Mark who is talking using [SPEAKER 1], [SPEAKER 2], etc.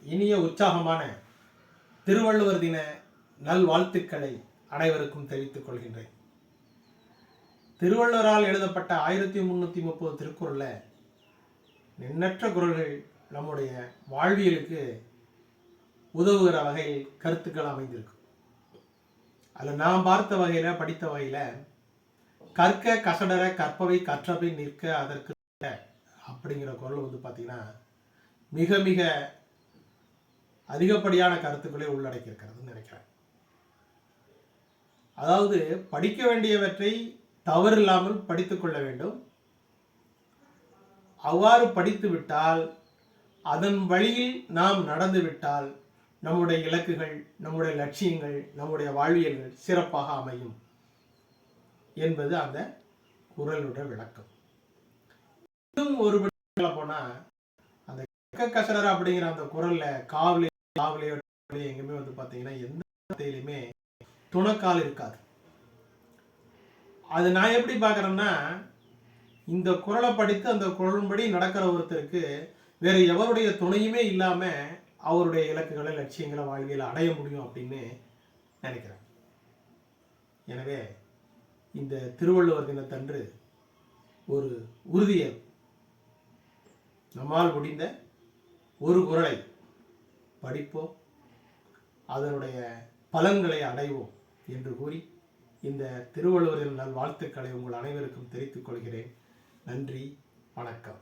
[SPEAKER 1] இனிய உற்சாகமான திருவள்ளுவர் தின நல்வாழ்த்துக்களை அனைவருக்கும் தெரிவித்துக் கொள்கின்றேன். திருவள்ளுவரால் எழுதப்பட்ட 1330 திருக்குறள்ல எண்ணற்ற குறள்கள் நம்முடைய வாழ்வியலுக்கு உதவுகிற வகையில் கருத்துக்கள் அமைந்திருக்கு. அதில் நாம் பார்த்த வகையில் படித்த வகையில் கற்க கசடர கற்பவை கற்றவை நிற்க அதற்கு அப்படிங்கிற குறள் பார்த்தீங்கன்னா மிக மிக அதிகப்படியான கருத்துக்களை உள்ளடக்கியிருக்கிறதுன்னு நினைக்கிறேன். அதாவது படிக்க வேண்டியவற்றை தவறில்லாமல் படித்துக் கொள்ள வேண்டும். அவ்வாறு படித்து விட்டால் அதன் வழியில் நாம் நடந்து விட்டால் நம்முடைய இலக்குகள், நம்முடைய லட்சியங்கள், நம்முடைய வாழ்வியல்கள் சிறப்பாக அமையும் என்பது அந்த குறளுடைய விளக்கம். இன்னும் ஒரு போனா அந்த கசடர அப்படிங்கிற அந்த குறள்ல காவலே எங்குமே பார்த்தீங்கன்னா எந்த வார்த்தையிலுமே துணக்கால் இருக்காது. அது நான் எப்படி பார்க்குறேன்னா, இந்த குறளை படித்து அந்த குறளின்படி நடக்கிற ஒருத்தருக்கு வேற எவருடைய துணையுமே இல்லாம அவருடைய இலக்குகளை, லட்சியங்களை, வாழ்வியலை அடைய முடியும் அப்படின்னு நினைக்கிறேன். எனவே இந்த திருவள்ளுவர் தினத்தன்று ஒரு உறுதியை, நம்மால் முடிந்த ஒரு குறளை படிப்போம், அதனுடைய பலன்களை அடைவோம் என்று கூறி இந்த திருவள்ளுவரின் நல்வாழ்த்துக்களை உங்கள் அனைவருக்கும் தெரிவித்துக் கொள்கிறேன். நன்றி, வணக்கம்.